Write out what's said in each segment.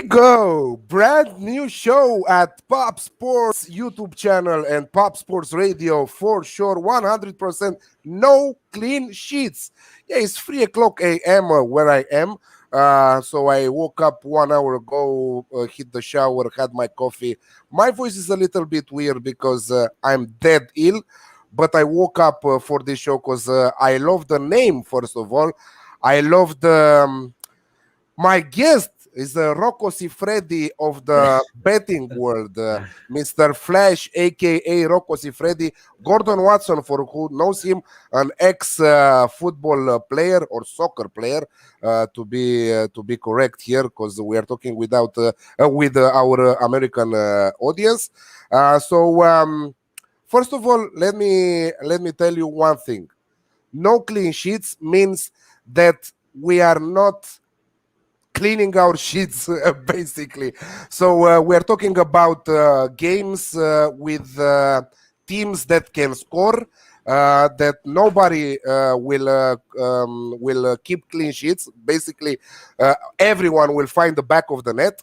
go! Brand new show at Pop Sports YouTube channel and Pop Sports Radio for sure. 100% no clean sheets. Yeah, it's 3 o'clock a.m. Where I am. So I woke up 1 hour ago, hit the shower, had my coffee. My voice is a little bit weird because I'm dead ill, but I woke up for this show because I love the name, first of all. I love the... my guest is Rocco Siffredi of the betting world, Mr. Flash, aka Rocco Siffredi. Gordon Watson, for who knows him, an ex-football player or soccer player, to be correct here, because we are talking with our American audience. First of all, let me tell you one thing. No clean sheets means that we are not cleaning our sheets, basically. So we're talking about games with teams that can score, that nobody will keep clean sheets. Basically, everyone will find the back of the net.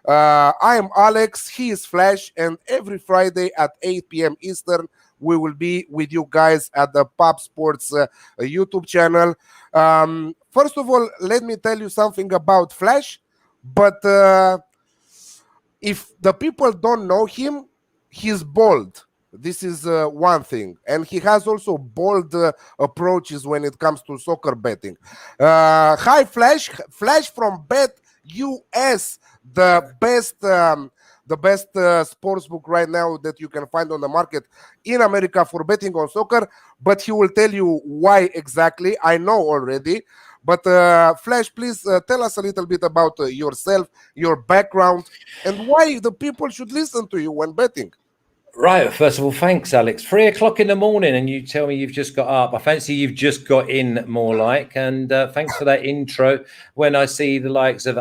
I am Alex, he is Flash, and every Friday at 8 p.m. Eastern, we will be with you guys at the Pop Sports YouTube channel. First of all, let me tell you something about Flash, but if the people don't know him, he's bold. This is one thing. And he has also bold approaches when it comes to soccer betting. Hi, Flash. Flash from BetUS, the best sportsbook right now that you can find on the market in America for betting on soccer. But he will tell you why exactly. I know already. But Flash, please tell us a little bit about yourself, your background, and why the people should listen to you when betting. Right. First of all, thanks, Alex. 3 o'clock in the morning, and you tell me you've just got up. I fancy you've just got in, more like. And thanks for that intro. When I see the likes of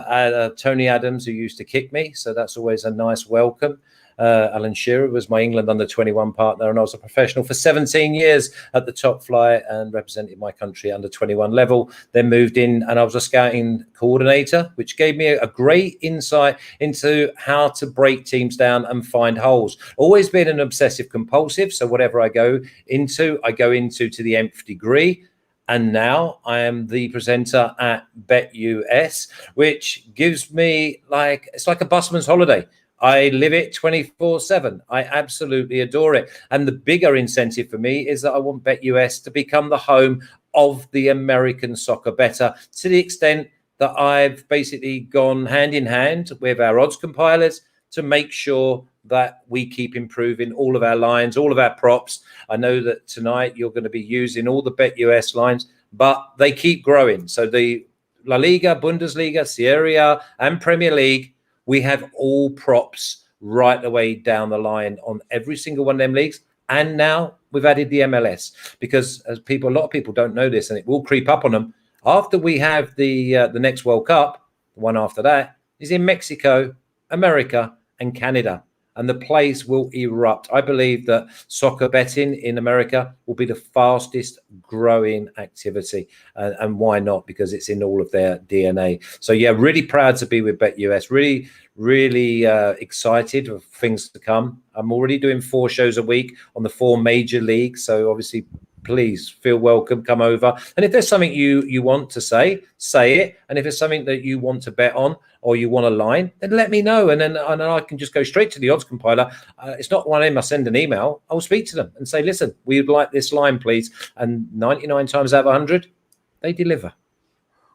Tony Adams, who used to kick me, so that's always a nice welcome. Alan Shearer was my England under-21 partner, and I was a professional for 17 years at the top flight and represented my country under-21 level. Then moved in, and I was a scouting coordinator, which gave me a great insight into how to break teams down and find holes. Always been an obsessive compulsive, so whatever I go into to the nth degree. And now I am the presenter at BetUS, which gives me it's like a busman's holiday. I live it 24/7. I absolutely adore it. And the bigger incentive for me is that I want BetUS to become the home of the American soccer bettor, to the extent that I've basically gone hand in hand with our odds compilers to make sure that we keep improving all of our lines, all of our props. I know that tonight you're going to be using all the BetUS lines, but they keep growing. So the La Liga, Bundesliga, Serie A, and Premier League, we have all props right the way down the line on every single one of them leagues. And now we've added the MLS, because a lot of people don't know this, and it will creep up on them. After we have the next World Cup, the one after that is in Mexico, America, and Canada. And the place will erupt. I believe that soccer betting in America will be the fastest growing activity. And why not? Because it's in all of their DNA. So, yeah, really proud to be with BetUS. Really, really excited for things to come. I'm already doing 4 shows a week on the 4 major leagues. So, obviously, please feel welcome, come over. And if there's something you want to say it. And if it's something that you want to bet on or you want a line, then let me know. And then I can just go straight to the odds compiler. It's not one of them I send an email. I'll speak to them and say, listen, we'd like this line, please. And 99 times out of 100, they deliver.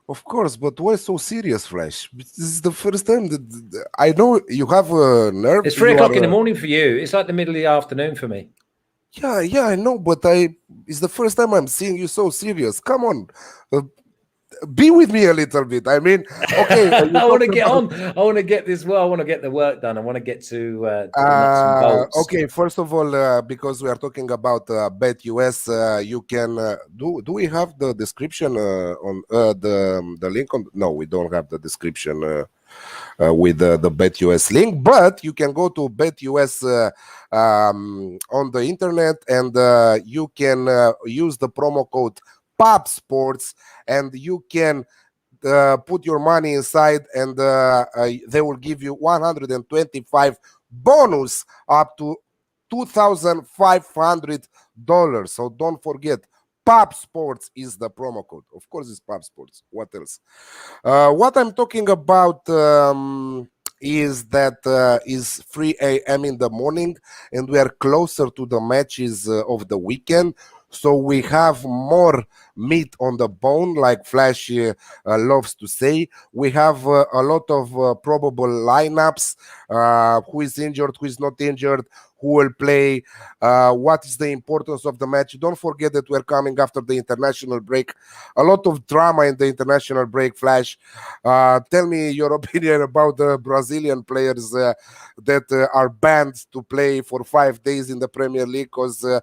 Of course, but why so serious, Flash? This is the first time that I know you have a nerve. It's 3 o'clock in the morning for you. It's like the middle of the afternoon for me. Yeah, I know, but it's the first time I'm seeing you so serious. Come on, be with me a little bit. I mean, okay. I want to get on. I want to get this. Well, I want to get the work done. I want to get to the nuts and bolts. Okay, first of all, because we are talking about BetUS, you can do we have the description on the link on? No, we don't have the description with the BetUS link, but you can go to BetUS on the internet, and you can use the promo code POPSPORTS, and you can put your money inside, and they will give you 125 bonus up to $2,500. So don't forget, Pop Sports is the promo code. Of course, it's Pop Sports. What else? What I'm talking about is that is 3 a.m. in the morning, and we are closer to the matches of the weekend. So we have more meat on the bone, like Flash loves to say. We have a lot of probable lineups, who is injured, who is not injured, who will play, what is the importance of the match. Don't forget that we're coming after the international break. A lot of drama in the international break, Flash. Tell me your opinion about the Brazilian players that are banned to play for 5 days in the Premier League because their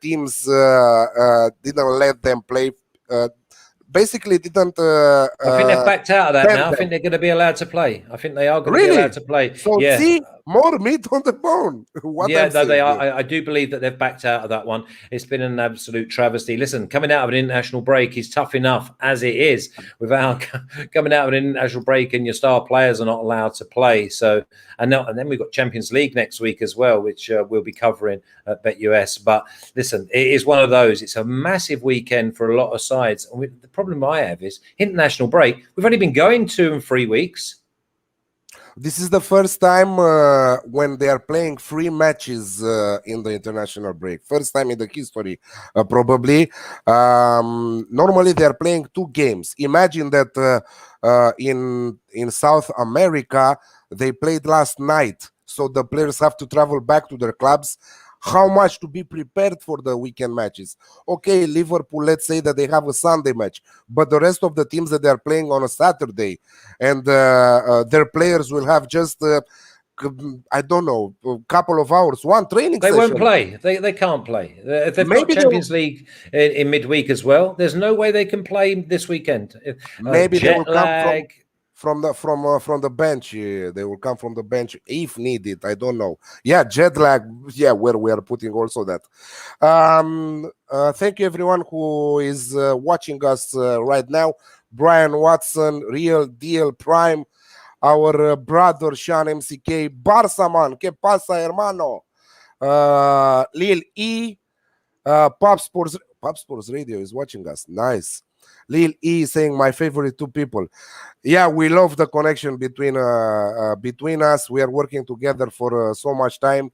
teams didn't let them play. Basically didn't. I think they've backed out of that now. I them. think they're going to be allowed to play. I think they are going to Really? be allowed to play. So Yeah. see, more meat on the bone. What Yeah, I'm no, they saying are. here. I do believe that they've backed out of that one. It's been an absolute travesty. Listen, coming out of an international break is tough enough as it is. Without coming out of an international break and your star players are not allowed to play. So, and then we've got Champions League next week as well, which we'll be covering at BetUS. But listen, it is one of those. It's a massive weekend for a lot of sides. And the problem I have is international break. We've only been going 2 and 3 weeks. This is the first time when they are playing 3 matches in the international break. First time in the history, probably. Normally they are playing 2 games. Imagine that in South America they played last night, so the players have to travel back to their clubs. How much to be prepared for the weekend matches? Okay, Liverpool, let's say that they have a Sunday match, but the rest of the teams that they are playing on a Saturday, and their players will have just I don't know, a couple of hours, one training They session. won't play. They can't play. If they've Maybe got Champions League in midweek as well, there's no way they can play this weekend. Maybe they will jet come lag. from the bench. They will come from the bench if needed. I don't know. Yeah, jet lag. Yeah, where we are putting also that. Thank you everyone who is watching us right now. Brian Watson, Real Deal Prime, our brother Sean MCK, Barca man, ¿qué pasa, hermano? Lil E, Pop Sports Radio is watching us. Nice. Lil E saying my favorite 2 people. Yeah, we love the connection between us. We are working together for so much time,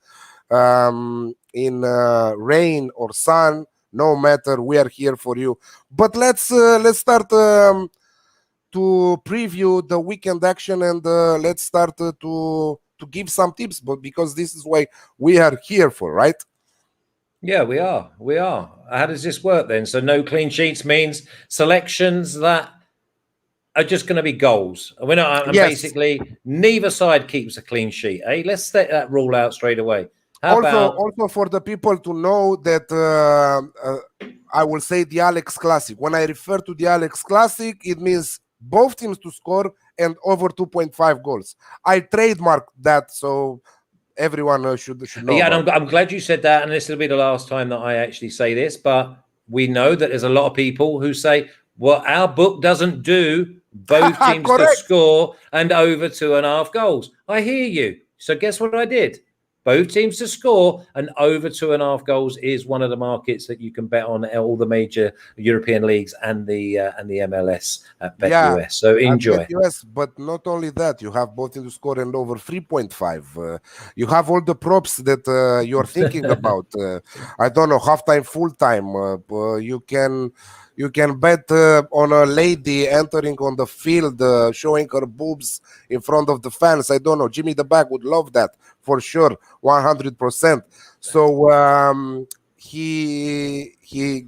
in rain or sun, no matter. We are here for you. But let's start to preview the weekend action, and let's start to give some tips. But because this is why we are here for, right? Yeah, we are. How does this work then? So no clean sheets means selections that are just going to be goals. We're not, and Yes. Basically neither side keeps a clean sheet. Let's set that rule out straight away. Also for the people to know that I will say the Alex Classic. When I refer to the Alex Classic, it means both teams to score and over 2.5 goals. I trademarked that, so everyone should know. Yeah, and I'm glad you said that, and this will be the last time that I actually say this, but we know that there's a lot of people who say, well, our book doesn't do both teams to score and over 2.5 goals. I hear you. So guess what I did? Both teams to score and over 2.5 goals is one of the markets that you can bet on all the major European leagues and the MLS at BetUS. Yeah, so enjoy. BetUS, but not only that, you have both teams to score and over 3.5. You have all the props that you're thinking about. I don't know, halftime, full time. You can bet on a lady entering on the field, showing her boobs in front of the fans. I don't know. Jimmy the Bag would love that for sure, 100%. So he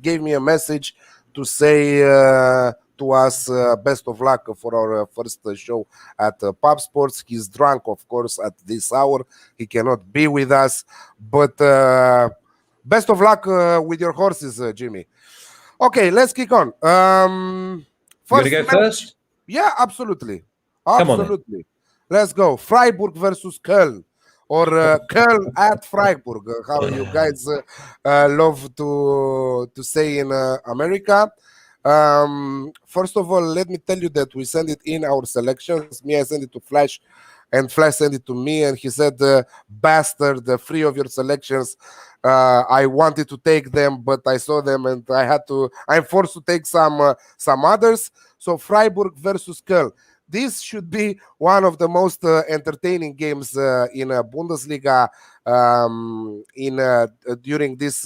gave me a message to say to us best of luck for our first show at Pop Sports. He's drunk, of course, at this hour. He cannot be with us, but best of luck with your horses, Jimmy. Okay, let's kick on. You want to go first? Yeah, absolutely. Come on. Let's go. Freiburg versus Köln, or Köln at Freiburg. How you guys love to say in America. First of all, let me tell you that we send it in our selections. Me, I send it to Flash, and Flash sent it to me, and he said, "Bastard, the three of your selections. I wanted to take them, but I saw them, and I'm forced to take some others." So Freiburg versus Köln. This should be one of the most entertaining games in Bundesliga during this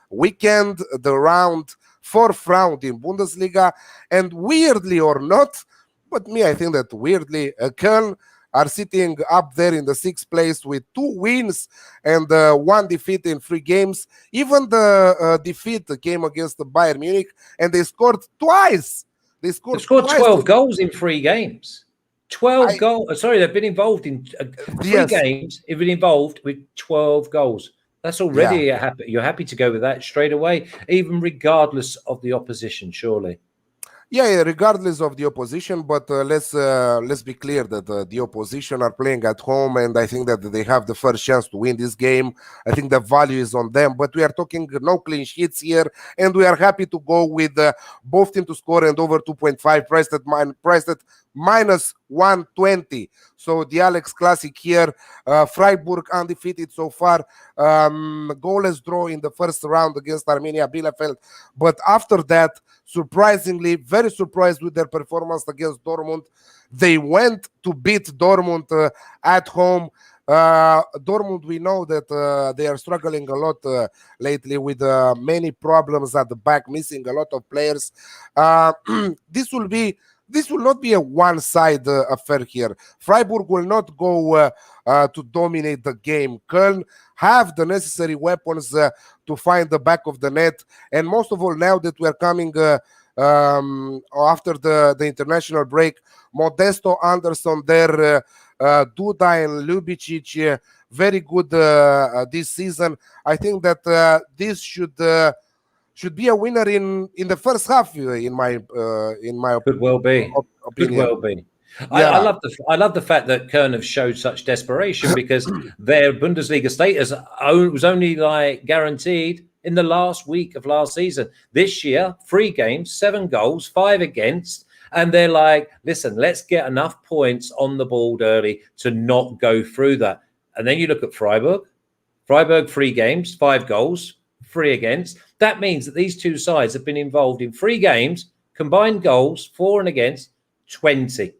weekend, the fourth round in Bundesliga. And weirdly or not, but I think that weirdly, Köln are sitting up there in the sixth place with 2 wins and 1 defeat in 3 games. Even the defeat came against the Bayern Munich, and they scored twice. They scored 12 goals in 3 games. 12 goals. Sorry, they've been involved in 3 games. They've been involved with 12 goals. That's already you're happy to go with that straight away, even regardless of the opposition, surely. Yeah, regardless of the opposition, but let's be clear that the opposition are playing at home, and I think that they have the first chance to win this game. I think the value is on them, but we are talking no clean sheets here, and we are happy to go with both teams to score and over 2.5, priced at minus 120. So the Alex Classic here, Freiburg undefeated so far, goalless draw in the first round against Arminia Bielefeld, but after that, surprisingly, very surprised with their performance against Dortmund. They went to beat Dortmund at home. Dortmund, we know that they are struggling a lot lately with many problems at the back, missing a lot of players. This will not be a one-side affair here. Freiburg will not go to dominate the game. Köln have the necessary weapons to find the back of the net. And most of all, now that we are coming after the international break, Modesto, Anderson there, Duda and Ljubicic, very good this season. I think that this should be a winner in the first half, in my could well be. Opinion. Could well be. Yeah. I love the fact that Köln have showed such desperation because their Bundesliga status was only guaranteed in the last week of last season. This year, 3 games, 7 goals, 5 against, and they're like, listen, let's get enough points on the board early to not go through that. And then you look at Freiburg, 3 games, 5 goals, 3 against. That means that these two sides have been involved in 3 games, combined goals, 4 and against, 20.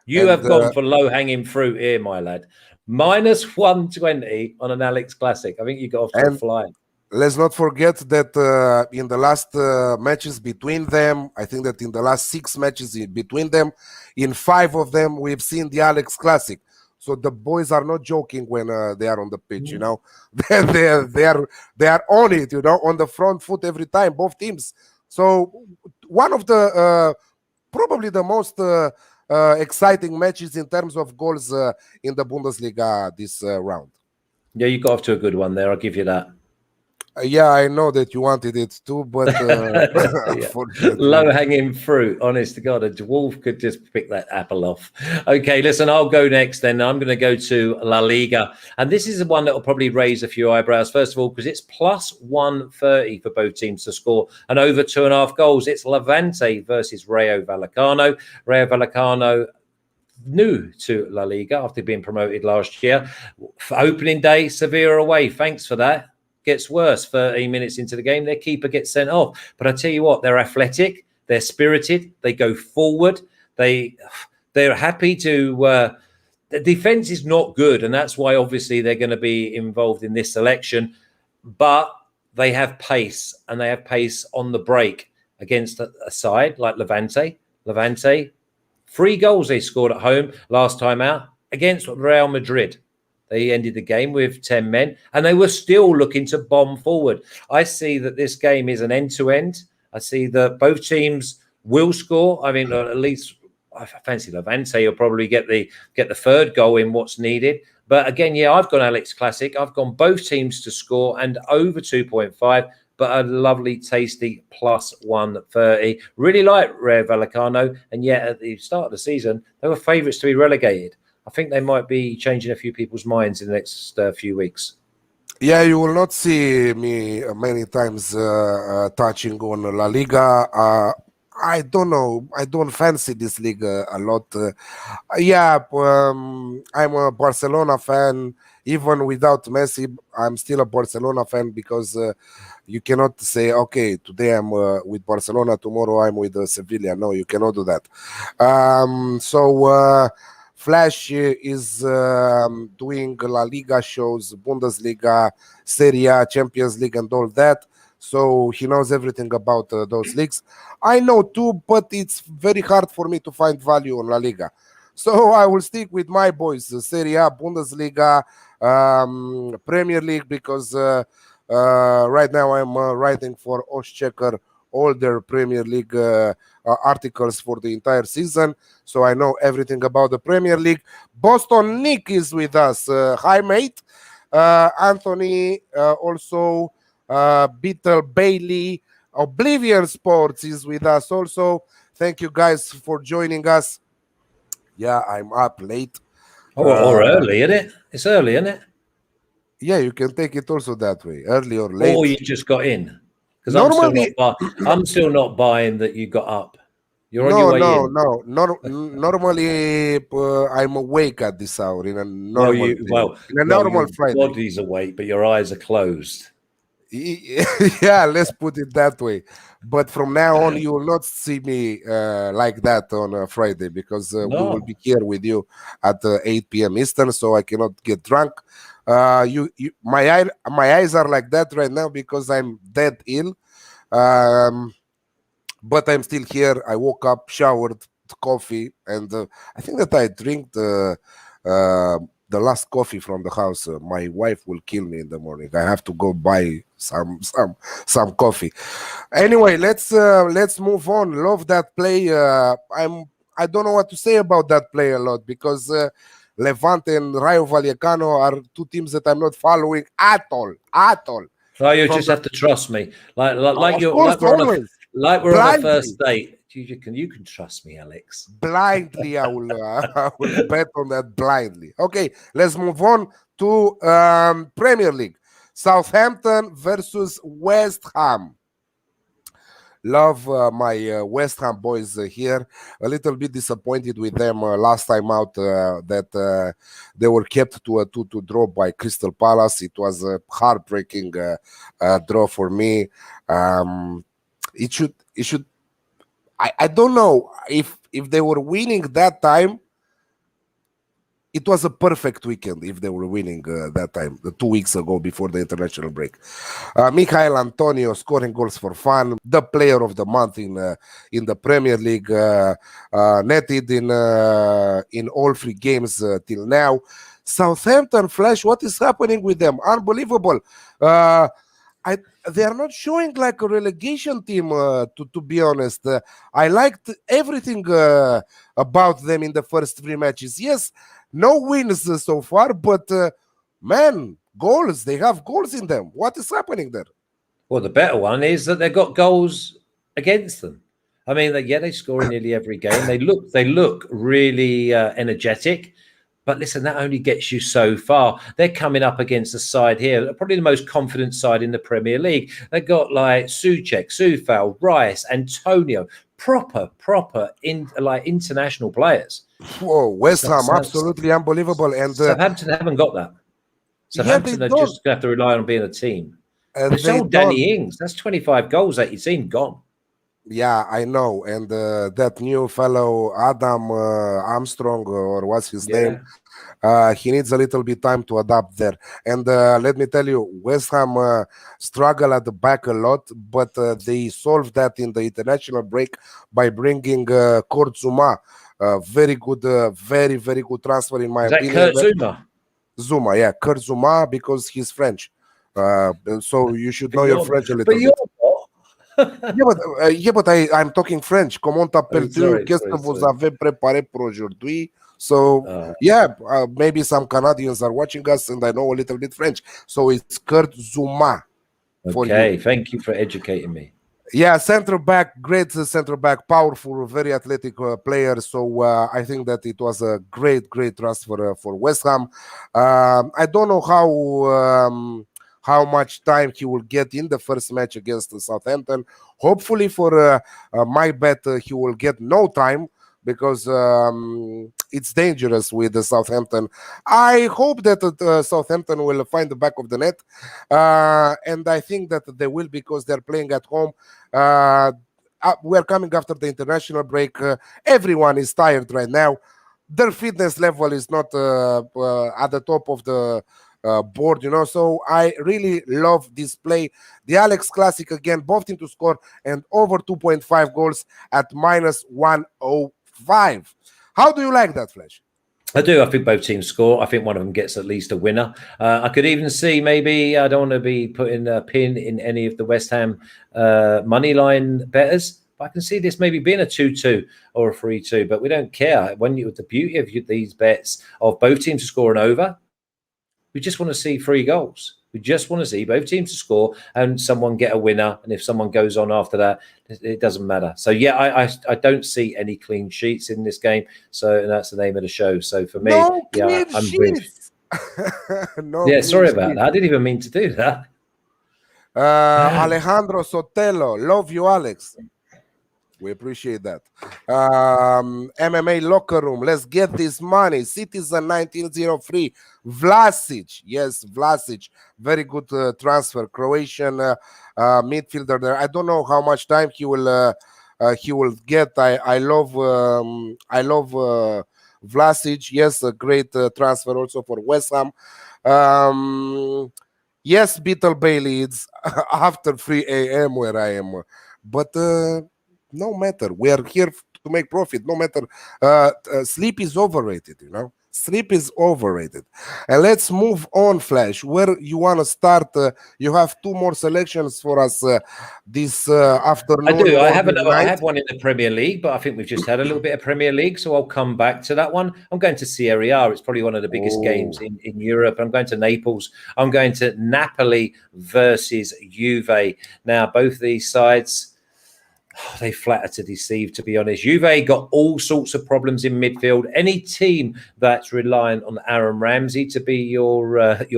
You have gone for low-hanging fruit here, my lad. Minus 120 on an Alex Classic. I think you got off to a fly. Let's not forget that in the last matches between them, I think that in the last 6 matches between them, in 5 of them, we've seen the Alex Classic. So the boys are not joking when they are on the pitch, you know. they are on it, you know, on the front foot every time, both teams. So one of the probably the most exciting matches in terms of goals in the Bundesliga this round. Yeah, you got off to a good one there. I'll give you that. Yeah, I know that you wanted it too, but low-hanging fruit. Honest to God, a dwarf could just pick that apple off. Okay, listen, I'll go next then. I'm going to go to La Liga. And this is the one that will probably raise a few eyebrows, first of all, because it's plus 130 for both teams to score and over 2.5 goals. It's Levante versus Rayo Vallecano. Rayo Vallecano, new to La Liga after being promoted last year. For opening day, Sevilla away. Thanks for that. Gets worse 13 minutes into the game. Their keeper gets sent off. But I tell you what, they're athletic. They're spirited. They go forward. They're happy to... the defense is not good, and that's why obviously they're going to be involved in this selection. But they have pace, and they have pace on the break against a side like Levante. Levante, 3 goals they scored at home last time out against Real Madrid. They ended the game with 10 men, and they were still looking to bomb forward. I see that this game is an end-to-end. I see that both teams will score. I mean, at least I fancy Levante will probably get the 3rd goal in what's needed. But again, yeah, I've gone Alex Classic. I've gone both teams to score and over 2.5, but a lovely, tasty plus 130. Really like Rayo Vallecano, and yet at the start of the season, they were favourites to be relegated. I think they might be changing a few people's minds in the next few weeks. Yeah, you will not see me many times touching on La Liga. I don't know. I don't fancy this league a lot. Yeah, I'm a Barcelona fan. Even without Messi, I'm still a Barcelona fan because you cannot say, okay, today I'm with Barcelona, tomorrow I'm with Sevilla. No, you cannot do that. Flash is doing La Liga shows, Bundesliga, Serie A, Champions League, and all that. So he knows everything about those leagues. I know too, but it's very hard for me to find value on La Liga. So I will stick with my boys, Serie A, Bundesliga, Premier League, because right now I'm writing for Oschecker all their Premier League articles for the entire season. So I know everything about the Premier League. Boston Nick is with us. Hi, mate. Anthony, also Beetle Bailey. Oblivion Sports is with us also. Thank you guys for joining us. Yeah, I'm up late. Or early, isn't it? It's early, isn't it? Yeah, you can take it also that way, early or late. Or you just got in. Because Normally, I'm still not buying that you got up. You're on your no, way no, in. no. Normally, I'm awake at this hour in a normal day, in a normal Your Friday. body's awake, but your eyes are closed. Yeah, let's put it that way. But from now on, you will not see me like that on a Friday because we will No. be here with you at 8 p.m. Eastern, so I cannot get drunk. My eyes are like that right now because I'm dead ill. Um, but I'm still here. I woke up, showered, coffee, and I think that I drink the last coffee from the house. My wife will kill me in the morning. I have to go buy some coffee. Anyway, let's move on. Love that play. I don't know what to say about that play a lot because Levante and Rayo Vallecano are two teams that I'm not following at all. At all. No, you From just have to trust me. Like of you're course, always like we're on a first blindly. date. You can trust me, Alex. Blindly, I will bet on that blindly. Okay, let's move on to Premier League. Southampton versus West Ham. Love my West Ham boys here. A little bit disappointed with them last time out that they were kept to a 2-2 draw by Crystal Palace. It was a heartbreaking draw for me. It should. I don't know if they were winning that time. It was a perfect weekend if they were winning that time, 2 weeks ago before the international break. Mikhail Antonio scoring goals for fun, the player of the month in the Premier League, netted in all 3 games till now. Southampton Flash, what is happening with them? Unbelievable. They are not showing like a relegation team, to be honest. I liked everything about them in the first 3 matches. Yes, no wins so far, but man, goals. They have goals in them. What is happening there? Well, the better one is that they've got goals against them. I mean, they score in nearly every game. They look really energetic. But listen, that only gets you so far. They're coming up against a side here, probably the most confident side in the Premier League. They've got like Soucek, Soufal, Rice, Antonio, proper international players. Whoa, West Ham, absolutely unbelievable. And Southampton haven't got that. yeah, they Southampton are don't. just going to have to rely on being a team. And They they sold don't. Danny Ings. That's 25 goals that your team gone. Yeah, I know. And that new fellow, Adam Armstrong, or what's his name? Yeah. He needs a little bit time to adapt there. And let me tell you, West Ham struggle at the back a lot, but they solved that in the international break by bringing Kurt Zuma. Very good, very, very good transfer in my Is that opinion. Kurt Zuma? Zuma, yeah, Kurt Zuma, because he's French. So you should know your French a little But you're bit. what? Yeah, but I'm talking French. Comment t'appelles-tu? Qu'est-ce que vous Sorry. avez préparé pour aujourd'hui? So, yeah, maybe some Canadians are watching us and I know a little bit French. So it's Kurt Zuma for Okay, you. thank you for educating me. Yeah, center back, great center back, powerful, very athletic player. So I think that it was a great transfer for West Ham. I don't know how much time he will get in the first match against Southampton. Hopefully for my bet, he will get no time, because it's dangerous with the Southampton. I hope that Southampton will find the back of the net, and I think that they will, because they're playing at home. We're coming after the international break. Everyone is tired right now. Their fitness level is not at the top of the board, so I really love this play. The Alex Classic again, both team to score and over 2.5 goals at -105. How do you like that, Flash? I do. I think both teams score. I think one of them gets at least a winner. I could even see, maybe, I don't want to be putting a pin in any of the West Ham money line betters, but I can see this maybe being a 2-2 or a 3-2. But we don't care. The beauty of these bets of both teams to score and over, we just want to see 3 goals. We just want to see both teams to score and someone get a winner. And if someone goes on after that, it doesn't matter. So, yeah, I don't see any clean sheets in this game. So that's the name of the show. So, for me, no yeah, clean I'm sheets. No, yeah, sorry about that. I didn't even mean to do that. Alejandro Sotelo, love you, Alex. We appreciate that. MMA locker room. Let's get this money. Citizen 1903. Vlasic. Yes, Vlasic. Very good transfer. Croatian midfielder there. I don't know how much time he will get. I love Vlasic. Yes, a great transfer also for West Ham. Yes, Beetle Bailey. It's after 3 a.m. where I am, but. No matter. We are here to make profit. No matter. Sleep is overrated, Sleep is overrated. And let's move on, Flash. Where you want to start? You have 2 more selections for us this afternoon. I do. I have one in the Premier League, but I think we've just had a little bit of Premier League, so I'll come back to that one. I'm going to Serie A. It's probably one of the biggest games in Europe. I'm going to Naples. I'm going to Napoli versus Juve. Now, both these sides... they flatter to deceive, to be honest. Juve got all sorts of problems in midfield. Any team that's reliant on Aaron Ramsey to be your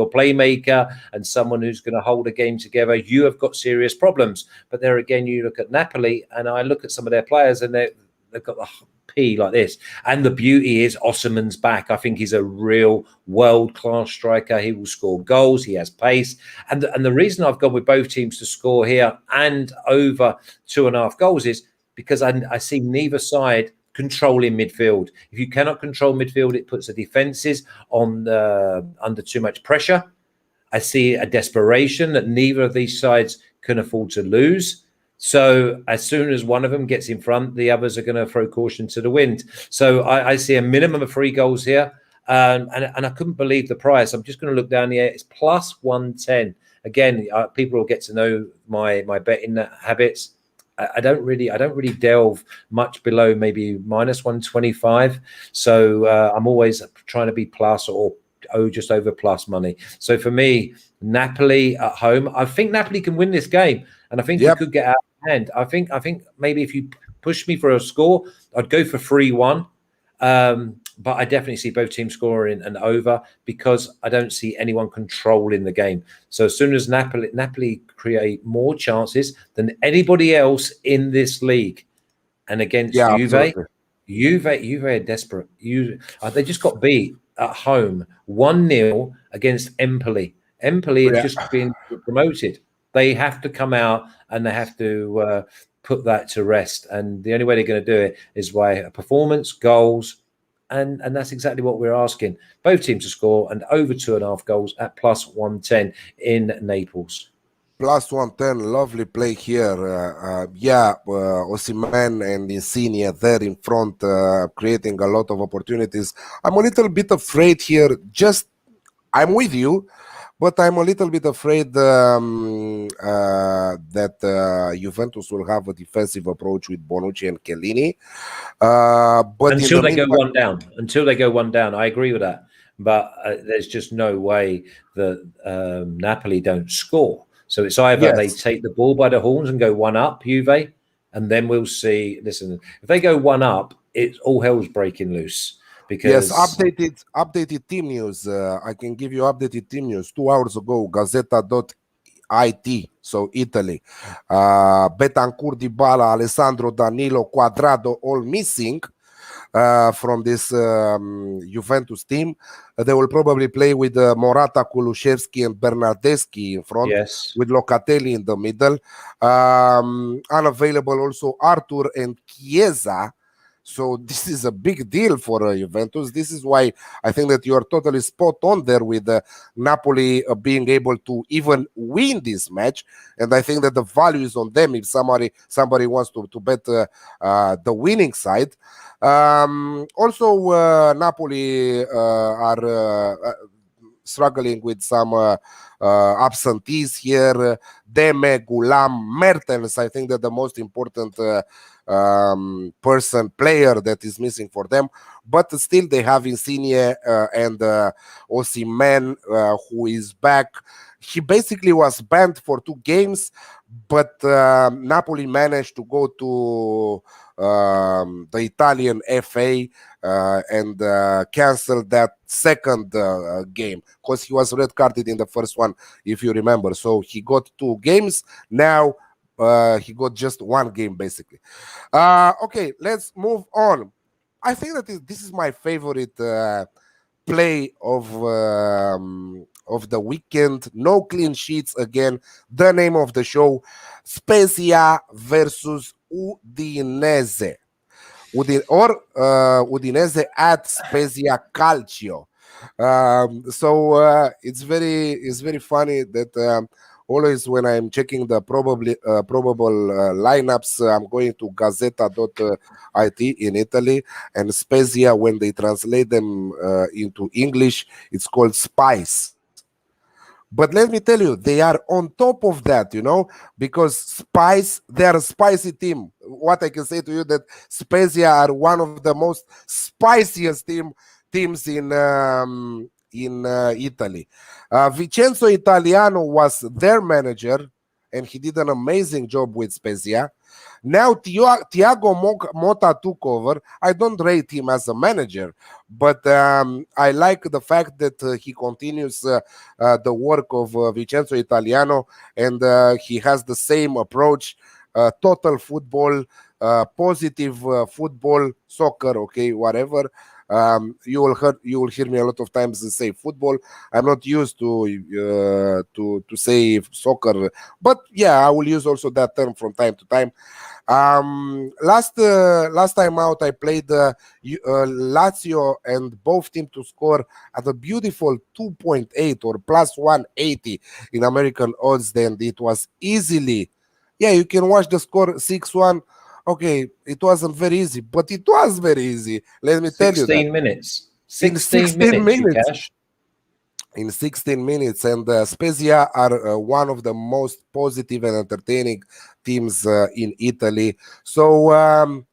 playmaker and someone who's going to hold a game together, you have got serious problems. But there again, you look at Napoli, and I look at some of their players, and they've got the P like this. And the beauty is Osimhen's back. I think he's a real world-class striker. He will score goals. He has pace. And the reason I've gone with both teams to score here and over 2.5 goals is because I see neither side controlling midfield. If you cannot control midfield, it puts the defenses on under too much pressure. I see a desperation that neither of these sides can afford to lose. So as soon as one of them gets in front, the others are going to throw caution to the wind. So I see a minimum of 3 goals here. And I couldn't believe the price. I'm just going to look down here. It's +110. Again, people will get to know my betting habits. I don't really delve much below maybe -125. So I'm always trying to be plus or just over plus money. So for me, Napoli at home, I think Napoli can win this game. And I think you could get out of hand. I think maybe if you push me for a score, I'd go for 3-1. But I definitely see both teams scoring and over, because I don't see anyone controlling the game. So as soon as Napoli create more chances than anybody else in this league, and against Juve are desperate. They just got beat at home 1-0 against Empoli. Empoli have just been promoted. They have to come out and they have to put that to rest. And the only way they're going to do it is by performance, goals. And that's exactly what we're asking. Both teams to score and over 2.5 goals at +110 in Naples. +110, lovely play here. Osimhen and Insigne there in front, creating a lot of opportunities. I'm a little bit afraid here. I'm with you, but I'm a little bit afraid that Juventus will have a defensive approach with Bonucci and Chiellini. But until they go one down, I agree with that. But there's just no way that Napoli don't score. So it's either they take the ball by the horns and go 1-up, Juve, and then we'll see. Listen, if they go 1-up, all hell's breaking loose. because updated team news. I can give you updated team news. 2 hours ago, Gazzetta.it, so Italy. Betancourt, Dybala, Alessandro, Danilo, Quadrado, all missing from this Juventus team. They will probably play with Morata, Kulusevski, and Bernardeschi in front, yes, with Locatelli in the middle. Unavailable also Arthur and Chiesa. So this is a big deal for Juventus. This is why I think that you are totally spot on there with Napoli being able to even win this match. And I think that the value is on them if somebody wants to bet the winning side. Also, Napoli are struggling with some absentees here. Deme, Gulam, Mertens. I think that the most important player that is missing for them, but still they have Insigne and Osimhen, who is back. He basically was banned for 2 games, but Napoli managed to go to the Italian FA and cancel that second game because he was red carded in the first one, if you remember. So he got 2 games. Now he got just 1 game basically. Okay, let's move on. I think that this is my favorite play of the weekend. No clean sheets again. The name of the show: Spezia versus Udinese. Udinese at Spezia Calcio. So it's very funny that always when I'm checking the probable lineups, I'm going to Gazzetta.it in Italy, and Spezia, when they translate them into English, it's called Spice. But let me tell you, they are on top of that, because they are a spicy team. What I can say to you that Spezia are one of the most spiciest teams in Italy. Vincenzo Italiano was their manager, and he did an amazing job with Spezia. Now Thiago Motta took over. I don't rate him as a manager, but I like the fact that he continues the work of Vincenzo Italiano, and he has the same approach, total football, positive football, soccer, okay, whatever. You will hear me a lot of times say football. I'm not used to say soccer, but yeah, I will use also that term from time to time. Last time out, I played Lazio and both teams to score at a beautiful 2.8 or plus 180 in American odds. Then it was easily, yeah, you can watch the score 6-1. Okay, it wasn't very easy, but it was very easy. Let me tell you that. 16 minutes. 16 minutes, you cash. In 16 minutes, and Spezia are one of the most positive and entertaining teams in Italy. So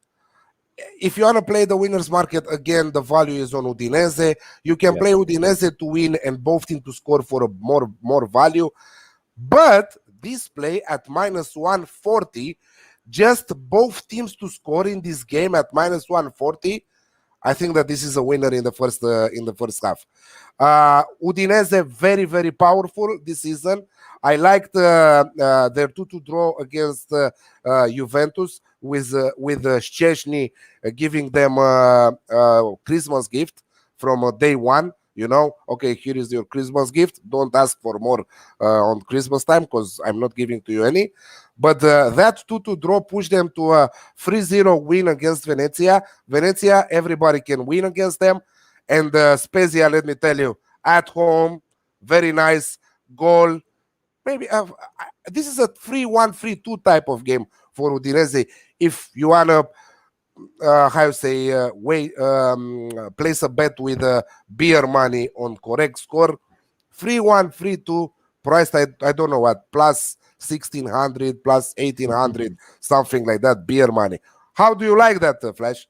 if you want to play the winner's market, again, the value is on Udinese. You can play Udinese to win and both teams to score for a more value. But this play at minus 140, just both teams to score in this game at minus 140, I think that this is a winner in the first half. Udinese very, very powerful this season. I liked their 2-2 draw against Juventus with Szczesny giving them a Christmas gift from day one. Okay, here is your Christmas gift. Don't ask for more on Christmas time because I'm not giving to you any. But that 2-2 draw pushed them to a 3-0 win against Venezia. Venezia, everybody can win against them. And Spezia, let me tell you, at home, very nice goal. Maybe this is a 3-1, 3-2 type of game for Udinese. If you want to, place a bet with beer money on correct score, 3-1, 3-2, priced, I don't know what, plus 1,600, plus 1,800, something like that, beer money. How do you like that, Flash?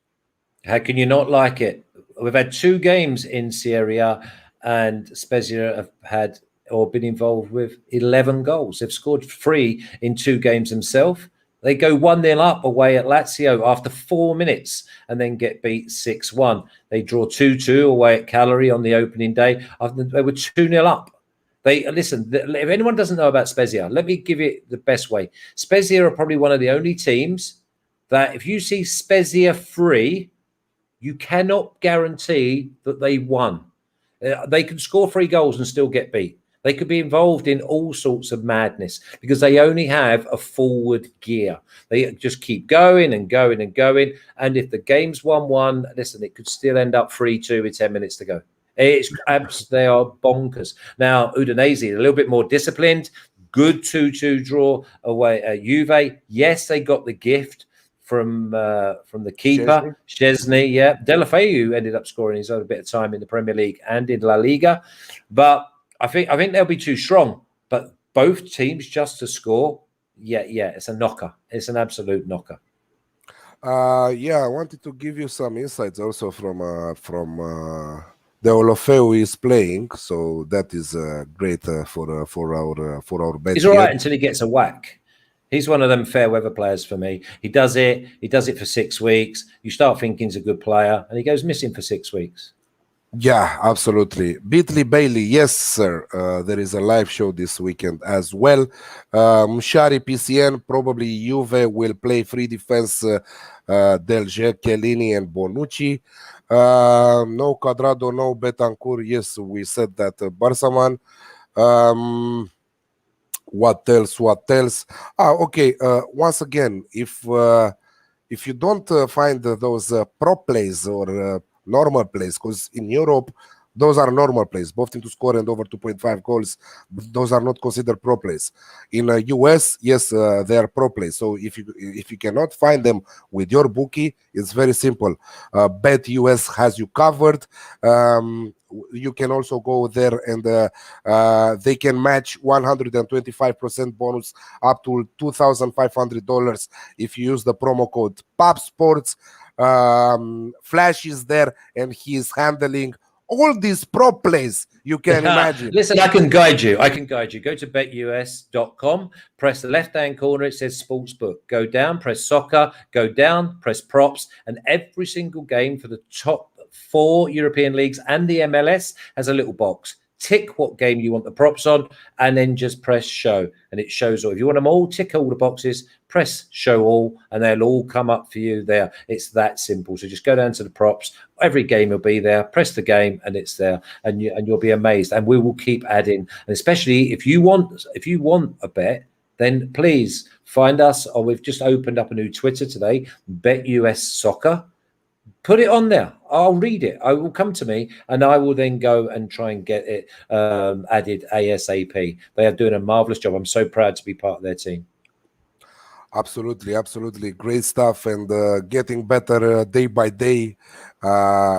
How can you not like it? We've had 2 games in Serie A, and Spezia have had or been involved with 11 goals. They've scored 3 in 2 games themselves. They go 1-0 up away at Lazio after 4 minutes and then get beat 6-1. They draw 2-2 away at Cagliari on the opening day. They were 2-0 up. Listen, if anyone doesn't know about Spezia, let me give it the best way. Spezia are probably one of the only teams that if you see Spezia free, you cannot guarantee that they won. They can score 3 goals and still get beat. They could be involved in all sorts of madness because they only have a forward gear. They just keep going and going and going. And if the game's 1-1, listen, it could still end up 3-2 with 10 minutes to go. They are bonkers. Now, Udinese, a little bit more disciplined. Good 2-2 draw away at Juve. Yes, they got the gift from the keeper, Szczesny. Yeah, Deulofeu ended up scoring his own bit of time in the Premier League and in La Liga. But I think they'll be too strong. But both teams just to score, yeah, it's a knocker. It's an absolute knocker. I wanted to give you some insights also from Deulofeu is playing, so that is great for our bet. He's all right until he gets a whack. He's one of them fair weather players for me. He does it for 6 weeks. You start thinking he's a good player, and he goes missing for 6 weeks. Yeah, absolutely. Beatley Bailey, yes, sir. There is a live show this weekend as well. Mshari PCN, probably Juve will play free defense. Delge, Chiellini, and Bonucci. No Quadrado, no Betancourt. Yes, we said that. Barsaman. What else? Okay. Once again, if you don't find those prop plays or normal plays, because in Europe those are normal plays, both teams to score and over 2.5 goals. Those are not considered pro plays. In US, yes, they are pro plays. So if you cannot find them with your bookie, it's very simple. BetUS has you covered. You can also go there and they can match 125% bonus up to $2,500 if you use the promo code PopSports. Flash is there and he is handling all these pro plays you can imagine. Listen, I can guide you. Go to betus.com, press the left-hand corner. It says Sportsbook. Go down, press Soccer. Go down, press Props. And every single game for the top 4 European leagues and the MLS has a little box. Tick what game you want the props on, and then just press show, and it shows all. If you want them all, tick all the boxes, press show all, and they'll all come up for you there. It's that simple. So just go down to the props. Every game will be there. Press the game, and it's there, and you'll be amazed. And we will keep adding. And especially if you want a bet, then please find us. Or we've just opened up a new Twitter today, BetUS Soccer. Put it on there. I'll read it. I will come to me, and I will then go and try and get it added ASAP. They are doing a marvelous job. I'm so proud to be part of their team. Absolutely. Great stuff, and getting better day by day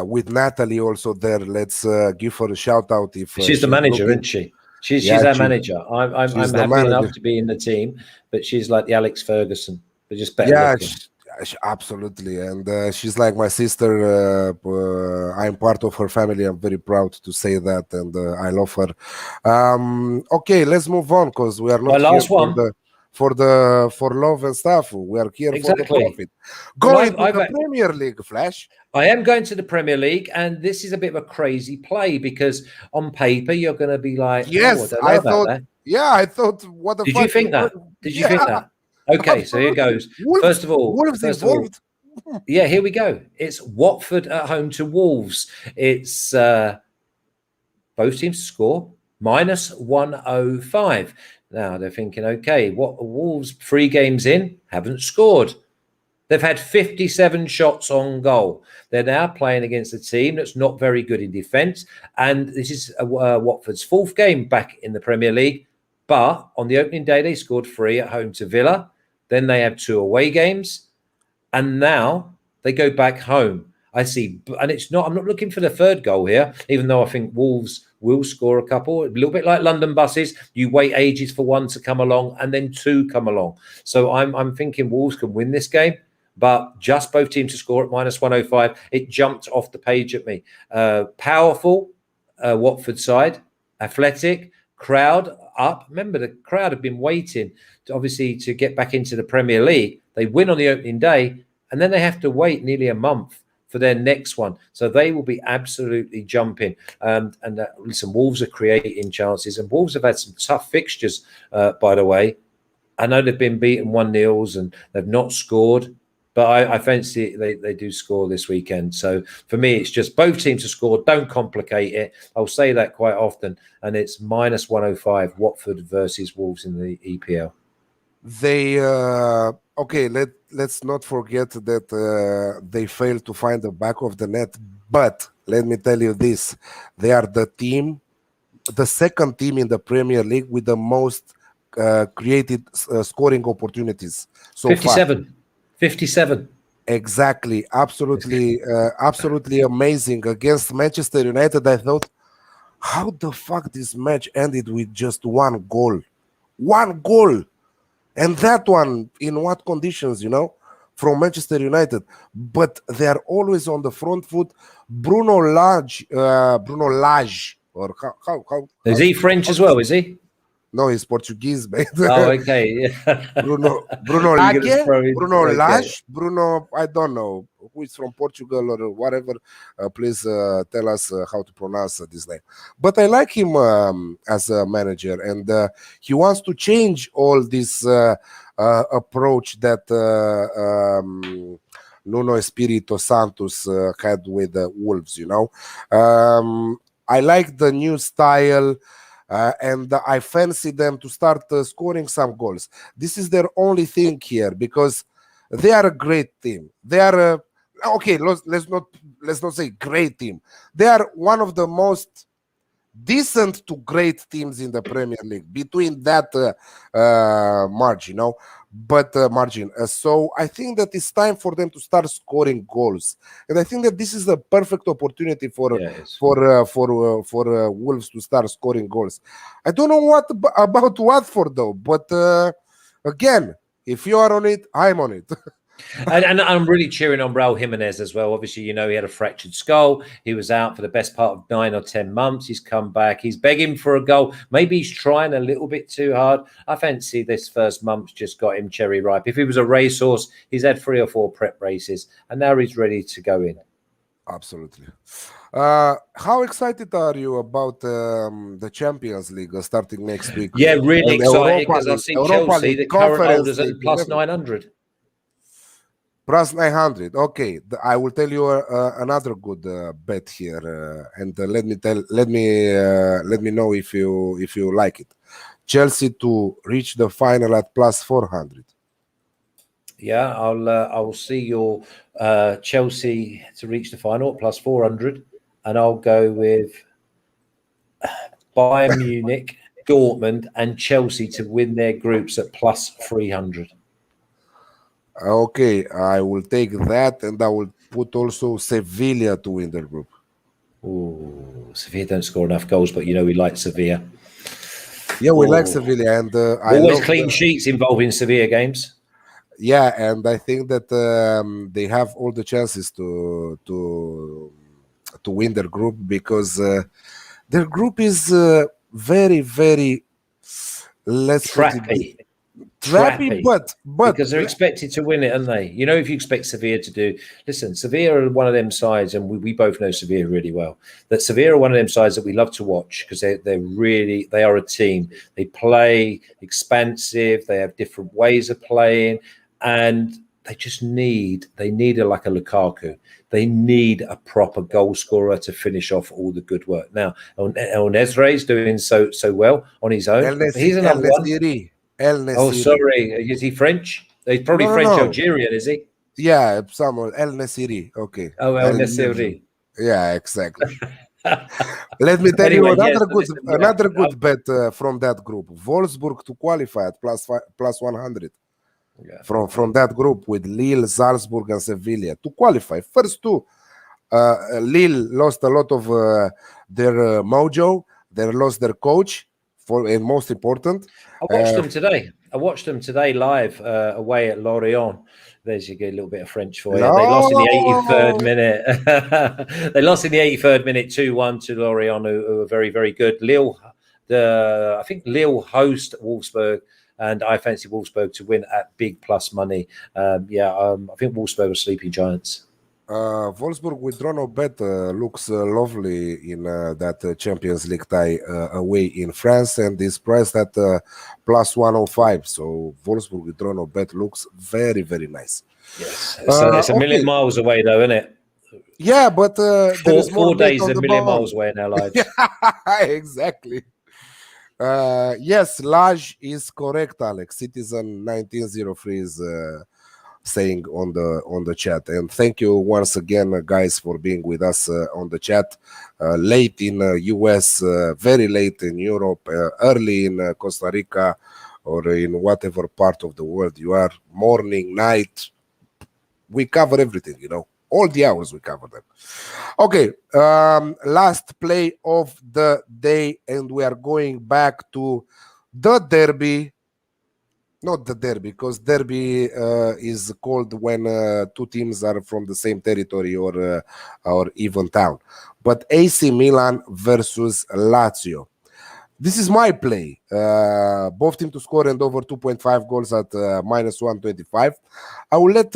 with Natalie also there. Let's give her a shout out. If she's the manager, isn't she? She's our manager. I'm happy enough to be in the team, but she's like the Alex Ferguson, but just better looking. Absolutely, and she's like my sister. I'm part of her family. I'm very proud to say that, and I love her. Okay, let's move on because we are not here for love and stuff. We are here for the profit. Going to the Premier League, Flash. I am going to the Premier League, and this is a bit of a crazy play because on paper you're going to be like, yes, I thought. Yeah, I thought. What the fuck? Did you think that? Did you think that? Okay, so here goes. First of all, yeah, here we go. It's Watford at home to Wolves. It's both teams to score -105. Now they're thinking, okay, what Wolves 3 games in haven't scored. They've had 57 shots on goal. They're now playing against a team that's not very good in defence, and this is Watford's 4th game back in the Premier League. But on the opening day, they scored 3 at home to Villa. Then they have 2 away games, and now they go back home. I see, and I'm not looking for the 3rd goal here, even though I think Wolves will score a couple. A little bit like London buses, you wait ages for one to come along, and then 2 come along. So I'm thinking Wolves can win this game, but just both teams to score at -105. It jumped off the page at me. Powerful Watford side, athletic crowd. up. Remember, the crowd have been waiting to get back into the Premier League. They win on the opening day, and then they have to wait nearly a month for their next one. So they will be absolutely jumping. Listen, Wolves are creating chances, and Wolves have had some tough fixtures, by the way. I know they've been beaten 1-0 and they've not scored, but I fancy they do score this weekend. So for me, it's just both teams to score. Don't complicate it. I'll say that quite often. And it's -105 Watford versus Wolves in the EPL. They okay. Let's not forget that they failed to find the back of the net. But let me tell you this: they are the second team in the Premier League with the most created scoring opportunities so 57. far. 57. Exactly, absolutely amazing against Manchester United. I thought, how the fuck this match ended with just one goal, and that one in what conditions, from Manchester United? But they are always on the front foot. Bruno Lage, or how is he French as well? Is he? No, he's Portuguese, mate. Oh, okay. Bruno Lage, Bruno, I don't know who is from Portugal or whatever. Please tell us how to pronounce this name. But I like him as a manager, and he wants to change all this approach that Nuno Espirito Santos had with the Wolves. I like the new style. And I fancy them to start scoring some goals. This is their only thing here, because they are a great team. They are okay. Let's not say great team. They are one of the most decent to great teams in the Premier League, between that margin, margin. So I think that it's time for them to start scoring goals, and I think that this is the perfect opportunity for Wolves to start scoring goals. I don't know what about Watford though, but again, if you are on it, I'm on it. And I'm really cheering on Raul Jimenez as well. Obviously, he had a fractured skull. He was out for the best part of 9 or 10 months. He's come back. He's begging for a goal. Maybe he's trying a little bit too hard. I fancy this first month's just got him cherry ripe. If he was a racehorse, he's had 3 or 4 prep races, and now he's ready to go in. Absolutely. How excited are you about the Champions League starting next week? Yeah, really excited, because I see Chelsea, the current holders, at plus 900. Plus 900. Okay, I will tell you another good bet here, and let me know if you like it. Chelsea to reach the final at plus 400. Yeah, I'll see your Chelsea to reach the final at plus 400, and I'll go with Bayern Munich, Dortmund, and Chelsea to win their groups at plus 300. Okay, I will take that, and I will put also Sevilla to win their group. Oh, Sevilla don't score enough goals, but we like Sevilla. Yeah, we like Sevilla, and always clean sheets involving Sevilla games. Yeah, and I think that they have all the chances to win their group, because their group is very, very trappy, but because they're expected to win it, aren't they? If you expect Sevilla to do, listen, Sevilla are one of them sides, and we both know Sevilla really well, that Sevilla are one of them sides that we love to watch, because they are a team. They play expansive, they have different ways of playing, and they just need a like a Lukaku. They need a proper goal scorer to finish off all the good work. Now, El Nesri is doing so well on his own. He's another one. Oh, sorry. Is he French? He's probably French Algerian, is he? Yeah, someone. El Nesiri. Okay. Oh, El Nesiri. Yeah, exactly. Let me tell you another good bet from that group. Wolfsburg to qualify at plus 100. Yeah. From that group, with Lille, Salzburg, and Sevilla to qualify. First two, Lille lost a lot of their mojo. They lost their coach, and most important. I watched them today live away at Lorient. There's you get a little bit of French for you. No. They lost in the 83rd minute. They lost in the 83rd minute 2-1 to Lorient, who are very, very good. Lille I think Lille host Wolfsburg, and I fancy Wolfsburg to win at big plus money. I think Wolfsburg are sleeping giants. Wolfsburg with draw no bet looks lovely in that Champions League tie away in France, and is priced at plus 105. So Wolfsburg with draw no bet looks very, very nice. Yes, it's a million miles away though, isn't it? Yeah, but there is more 4 days, a million ball. miles away in our lives. Exactly. Yes, Laj is correct, Alex. Citizen 1903 is saying on the chat, and thank you once again, guys, for being with us on the chat. Late in US, very late in Europe, early in Costa Rica, or in whatever part of the world you are. Morning, night, we cover everything. All the hours we cover them. Okay, last play of the day, and we are going back to the derby. Not the derby, because derby is called when two teams are from the same territory or even town. But AC Milan versus Lazio. This is my play. Both teams to score and over 2.5 goals at minus 125. I will let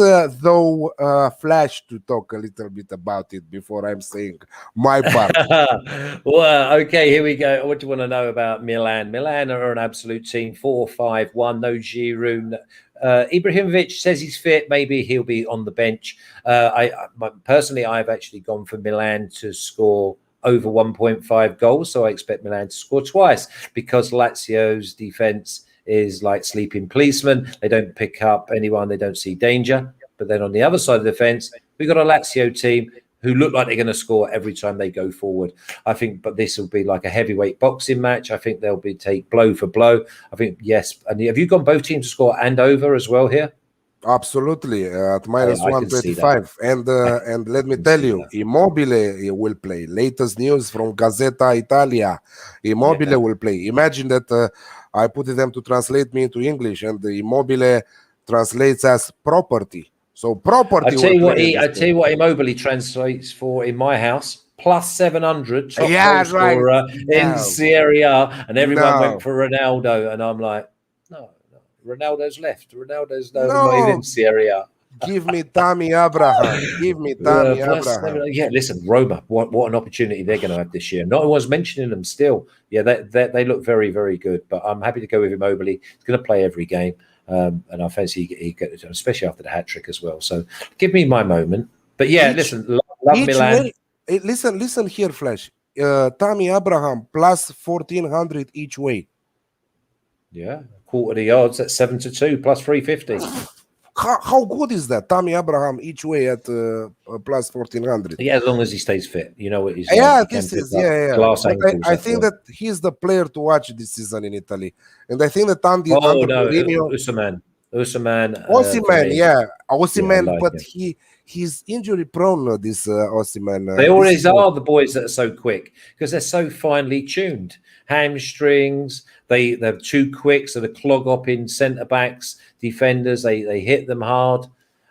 Flash to talk a little bit about it before I'm saying my part. Well, okay, here we go. What do you want to know about Milan? Milan are an absolute team, 4-5-1, no Giroud. Ibrahimovic says he's fit. Maybe he'll be on the bench. Personally, I've actually gone for Milan to score over 1.5 goals, so I expect Milan to score twice, because Lazio's defense is like sleeping policemen. They don't pick up anyone, they don't see danger. But then on the other side of the fence, we've got a Lazio team who look like they're going to score every time they go forward. I think, but this will be like a heavyweight boxing match. I think they'll take blow for blow. I think, yes. And have you gone both teams to score and over as well here? Absolutely, at minus 125. And let me tell you, Immobile will play. Latest news from Gazzetta Italia. Immobile will play. Imagine that I put them to translate me into English, and the Immobile translates as property. So property. I tell you what Immobile translates for in my house. Plus 700 top goal scorer in Serie A, and everyone went for Ronaldo, and I'm like, no. Ronaldo's left. Ronaldo's not even in Serie A. Give me Tammy Abraham. Give me Tammy Abraham. Yeah, listen, Roma. What an opportunity they're going to have this year. Not everyone's mentioning them still. Yeah, they look very, very good. But I'm happy to go with Immobile. He's going to play every game, and I fancy he gets, especially after the hat trick as well. So give me my moment. But yeah, listen, love Milan. Listen here, Flash. Tammy Abraham plus 1,400 each way. Yeah, quarter the odds at 7-2 plus 350. How good is that? Tammy Abraham each way at plus 1,400. Yeah, as long as he stays fit. You know what he's like. Glass I think that he's the player to watch this season in Italy, and I think that Osimhen, but he's injury prone. This Osimhen. They always are the boys that are so quick because they're so finely tuned. Hamstrings. They're too quick, so they clog up in centre backs, defenders. They hit them hard.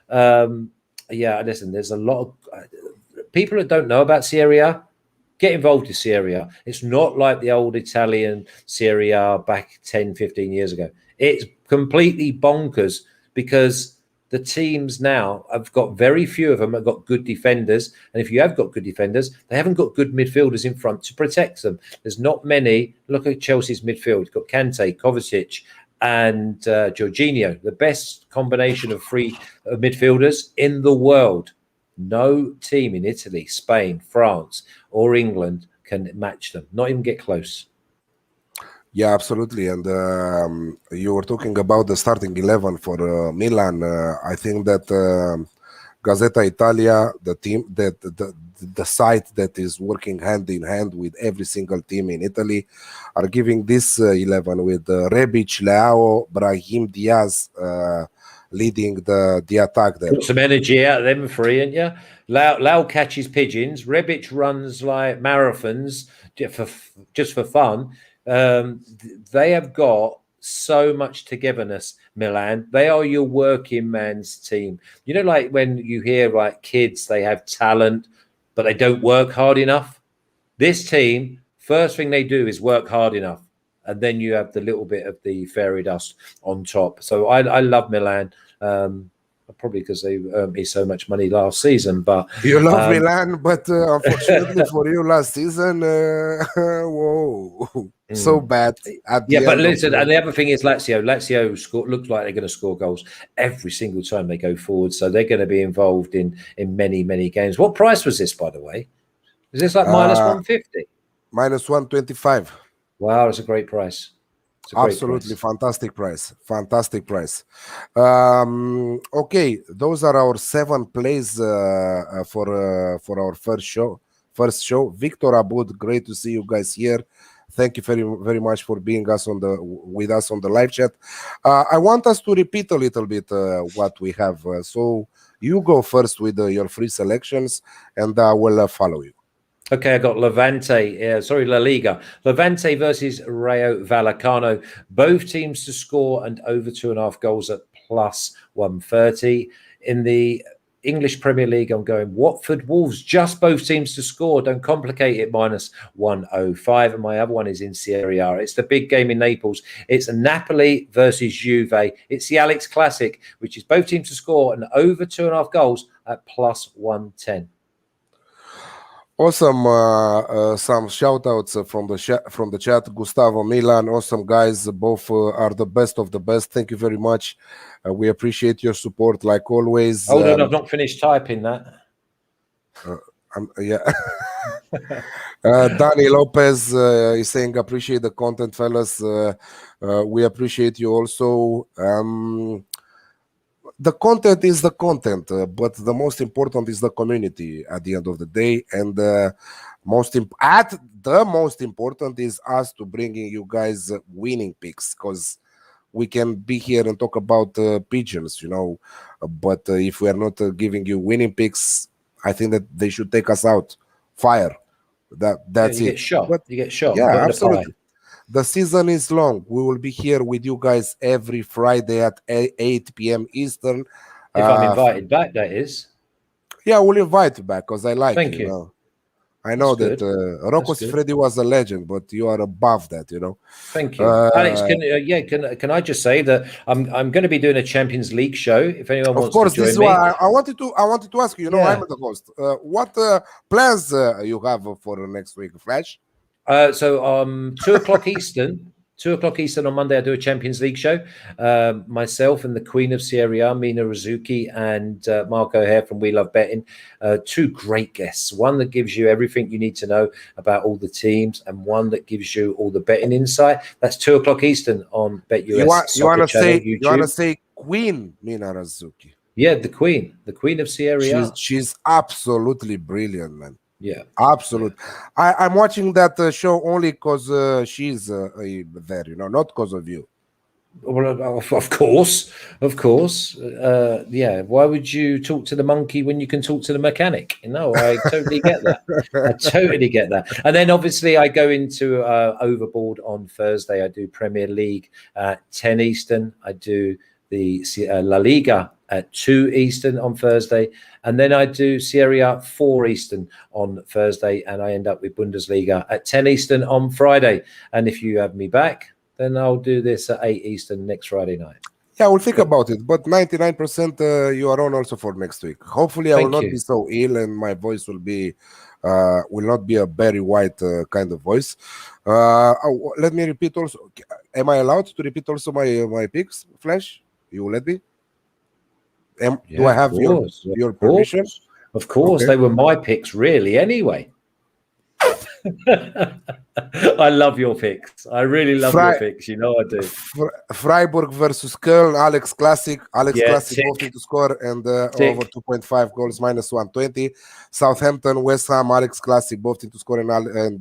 Listen, there's a lot of people that don't know about Serie A. Get involved in Serie A. It's not like the old Italian Serie A back 10, 15 years ago. It's completely bonkers because the teams now have got very few of them have got good defenders. And if you have got good defenders, they haven't got good midfielders in front to protect them. There's not many. Look at Chelsea's midfield. You've got Kante, Kovacic, and Jorginho, the best combination of midfielders in the world. No team in Italy, Spain, France, or England can match them. Not even get close. Yeah, absolutely. And you were talking about the starting 11 for Milan. I think that Gazzetta Italia, the team the site that is working hand in hand with every single team in Italy, are giving this 11 with Rebic, Leao, Brahim Diaz leading the attack there. Put some energy out of them free, ain't you? Leao catches pigeons. Rebic runs like marathons just for fun. They have got so much togetherness, Milan. They are your working man's team. You know, like when you hear like kids, they have talent, but they don't work hard enough. This team, first thing they do is work hard enough. and then you have the little bit of the fairy dust on top. So I love Milan. Probably because they earned me so much money last season. But you love Milan, but unfortunately for you, last season, whoa, so bad. But listen, and the other thing is Lazio. Lazio looks like they're going to score goals every single time they go forward, so they're going to be involved in many games. What price was this, by the way? Is this like minus 150? Minus 125. Wow, that's a great price. Absolutely fantastic price. Okay, those are our 7 plays for our first show. Victor Abud, great to see you guys here. Thank you very much for being with us on the live chat. I want us to repeat a little bit what we have. So you go first with your free selections, and I will follow you. Okay, I got Levante, La Liga. Levante versus Rayo Vallecano. Both teams to score and over 2.5 goals at plus 130. In the English Premier League, I'm going Watford Wolves, just both teams to score. Don't complicate it, minus 105. And my other one is in Serie A. It's the big game in Naples. It's Napoli versus Juve. It's the Alex Classic, which is both teams to score and over 2.5 goals at plus 110. Awesome. Some shout outs from the chat. Gustavo, Milan, awesome guys. Both are the best of the best. Thank you very much. We appreciate your support like always. Hold on, I've not finished typing that. Yeah. Danny Lopez is saying, appreciate the content, fellas. We appreciate you also. The content is the content, but the most important is the community at the end of the day. And the most important is us to bringing you guys winning picks, because we can be here and talk about pigeons, but if we are not giving you winning picks, I think that they should take us out. Fire. That's you it. Get shot. You get shot. Yeah, absolutely. The season is long. We will be here with you guys every Friday at 8 p.m. Eastern. If I'm invited back, that is. Yeah, we'll invite you back because I like Thank you. you. I know that Rocco Siffredi was a legend, but you are above that, Thank you, Alex. Can I just say that I'm going to be doing a Champions League show. If anyone wants to join me, this is why I wanted to ask you. I'm the host. What plans you have for next week, Flash? 2:00 Eastern. 2:00 Eastern on Monday, I do a Champions League show. Myself and the Queen of Serie A, Mina Rizuki, and Marco Hare from We Love Betting. 2 great guests. One that gives you everything you need to know about all the teams, and one that gives you all the betting insight. That's 2:00 Eastern on BetUS. You want to say Queen Mina Rizuki? Yeah, the Queen of Serie A. She's absolutely brilliant, man. Yeah, absolutely. Yeah. I'm watching that show only because she's there, not because of you. Well, of course. Yeah. Why would you talk to the monkey when you can talk to the mechanic? I totally get that. And then obviously I go into Overboard on Thursday. I do Premier League at 10 Eastern. I do the La Liga at 2 Eastern on Thursday, and then I do Serie A 4 Eastern on Thursday, and I end up with Bundesliga at 10 Eastern on Friday. And if you have me back, then I'll do this at 8 Eastern next Friday night. Yeah, we'll think about it, but 99% you are on also for next week. Hopefully I will not be so ill and my voice will not be a Barry White kind of voice. Let me repeat also. Am I allowed to repeat also my picks, Flash? You will let me? Do I have your permission? Of course, okay. They were my picks, really, anyway. I love your picks. I really love your picks. I do. Freiburg versus Köln, Alex Classic. Classic both to score and over 2.5 goals, minus 120. Southampton, West Ham, Alex Classic both to score and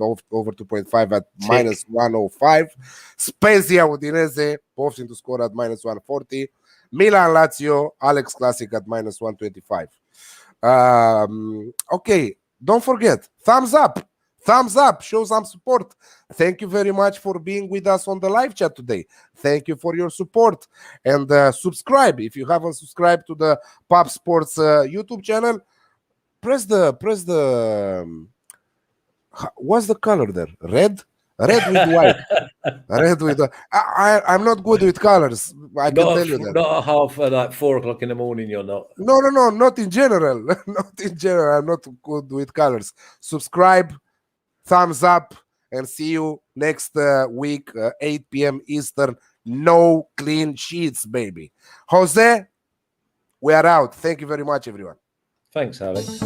over 2.5 at minus 105. Spezia, Udinese, both to score at minus 140. Milan, Lazio, Alex Classic at minus 125. Okay, don't forget, thumbs up, show some support. Thank you very much for being with us on the live chat today. Thank you for your support, and subscribe if you haven't subscribed to the Pop Sports YouTube channel. Press the what's the color there? Red? Red with white. Red with. I'm not good with colors. I can tell you that. Not at half like 4 o'clock in the morning. You're not. No, not in general. Not in general. I'm not good with colors. Subscribe, thumbs up, and see you next week, 8 p.m. Eastern. No clean sheets, baby. Jose, we are out. Thank you very much, everyone. Thanks, Alex.